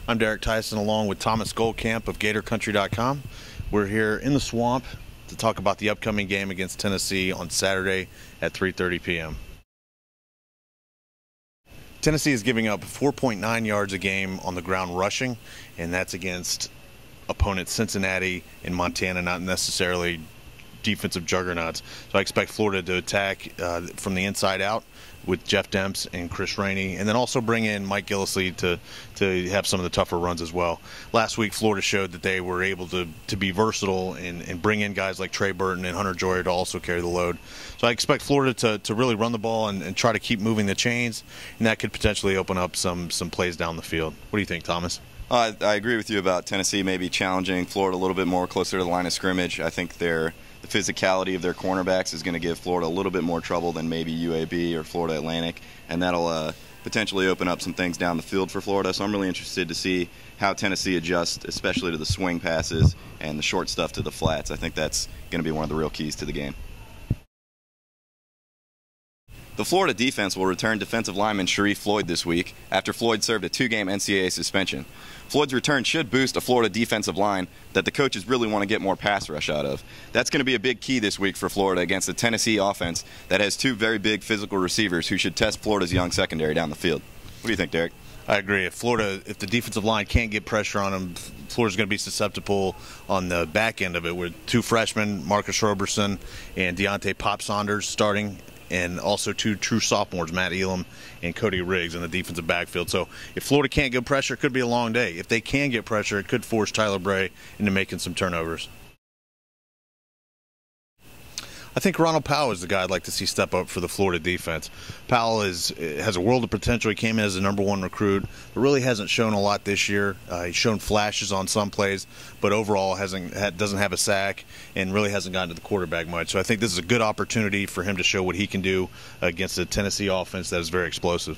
I'm Derek Tyson along with Thomas Goldkamp of GatorCountry.com. We're here in the swamp to talk about the upcoming game against Tennessee on Saturday at 3:30 p.m. Tennessee is giving up 4.9 yards a game on the ground rushing, and that's against opponents Cincinnati and Montana, not necessarily defensive juggernauts. So I expect Florida to attack from the inside out with Jeff Demps and Chris Rainey, and then also bring in Mike Gillislee to have some of the tougher runs as well. Last week, Florida showed that they were able to be versatile and bring in guys like Trey Burton and Hunter Joyer to also carry the load. So I expect Florida to really run the ball and try to keep moving the chains, and that could potentially open up some plays down the field. What do you think, Thomas? I agree with you about Tennessee maybe challenging Florida a little bit more closer to the line of scrimmage. I think the physicality of their cornerbacks is going to give Florida a little bit more trouble than maybe UAB or Florida Atlantic, and that'll potentially open up some things down the field for Florida. So I'm really interested to see how Tennessee adjusts, especially to the swing passes and the short stuff to the flats. I think that's going to be one of the real keys to the game. The Florida defense will return defensive lineman Sharif Floyd this week after Floyd served a 2-game NCAA suspension. Floyd's return should boost a Florida defensive line that the coaches really want to get more pass rush out of. That's going to be a big key this week for Florida against the Tennessee offense that has two very big physical receivers who should test Florida's young secondary down the field. What do you think, Derek? I agree. If the defensive line can't get pressure on them, Florida's going to be susceptible on the back end of it with two freshmen, Marcus Roberson and Deontay Pop Saunders starting, and also two true sophomores, Matt Elam and Cody Riggs, in the defensive backfield. So if Florida can't get pressure, it could be a long day. If they can get pressure, it could force Tyler Bray into making some turnovers. I think Ronald Powell is the guy I'd like to see step up for the Florida defense. Powell has a world of potential. He came in as the #1 recruit, but really hasn't shown a lot this year. He's shown flashes on some plays, but overall doesn't have a sack and really hasn't gotten to the quarterback much. So I think this is a good opportunity for him to show what he can do against a Tennessee offense that is very explosive.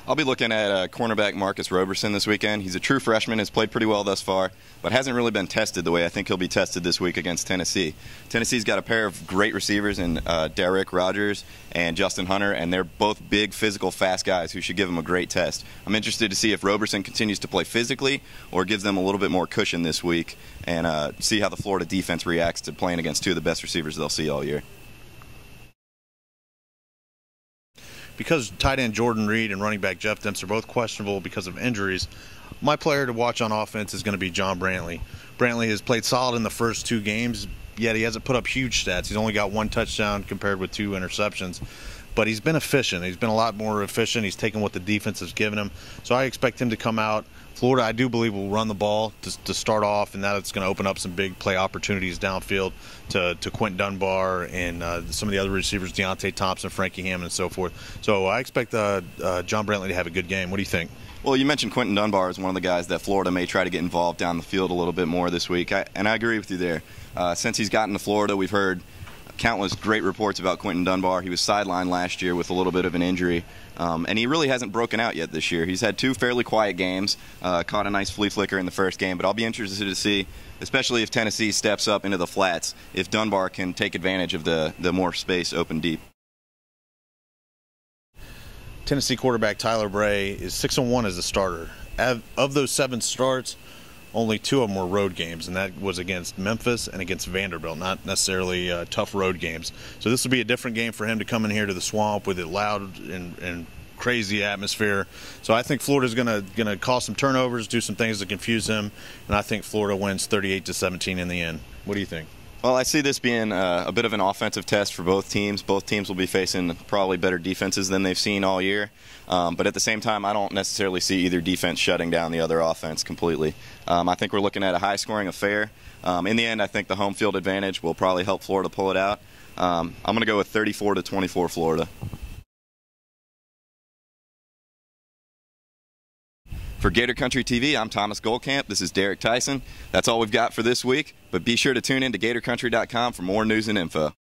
I'll be looking at cornerback Marcus Roberson this weekend. He's a true freshman, has played pretty well thus far, but hasn't really been tested the way I think he'll be tested this week against Tennessee. Tennessee's got a pair of great receivers in Derrick Rogers and Justin Hunter, and they're both big, physical, fast guys who should give them a great test. I'm interested to see if Roberson continues to play physically or gives them a little bit more cushion this week, and see how the Florida defense reacts to playing against two of the best receivers they'll see all year. Because tight end Jordan Reed and running back Jeff Demps are both questionable because of injuries, my player to watch on offense is going to be John Brantley. Brantley has played solid in the first 2 games, yet he hasn't put up huge stats. He's only got 1 touchdown compared with 2 interceptions. But he's been efficient. He's been a lot more efficient. He's taken what the defense has given him. So I expect him to come out. Florida, I do believe, will run the ball to start off, and that's going to open up some big play opportunities downfield to Quentin Dunbar and some of the other receivers, Deontay Thompson, Frankie Hammond, and so forth. So I expect John Brantley to have a good game. What do you think? Well, you mentioned Quentin Dunbar as one of the guys that Florida may try to get involved down the field a little bit more this week, and I agree with you there. Since he's gotten to Florida, we've heard countless great reports about Quentin Dunbar. He was sidelined last year with a little bit of an injury, and he really hasn't broken out yet this year. He's had 2 fairly quiet games, caught a nice flea flicker in the first game, but I'll be interested to see, especially if Tennessee steps up into the flats, if Dunbar can take advantage of the more space open deep. Tennessee quarterback Tyler Bray is 6-1 as a starter. Of those 7 starts, only 2 of them were road games, and that was against Memphis and against Vanderbilt, not necessarily tough road games. So this will be a different game for him to come in here to the swamp with a loud and crazy atmosphere. So I think Florida's gonna cause some turnovers, do some things to confuse him, and I think Florida wins 38-17 in the end. What do you think? Well, I see this being a bit of an offensive test for both teams. Both teams will be facing probably better defenses than they've seen all year. But at the same time, I don't necessarily see either defense shutting down the other offense completely. I think we're looking at a high-scoring affair. In the end, I think the home field advantage will probably help Florida pull it out. I'm going to go with 34-24 Florida. For Gator Country TV, I'm Thomas Goldkamp. This is Derek Tyson. That's all we've got for this week, but be sure to tune in to GatorCountry.com for more news and info.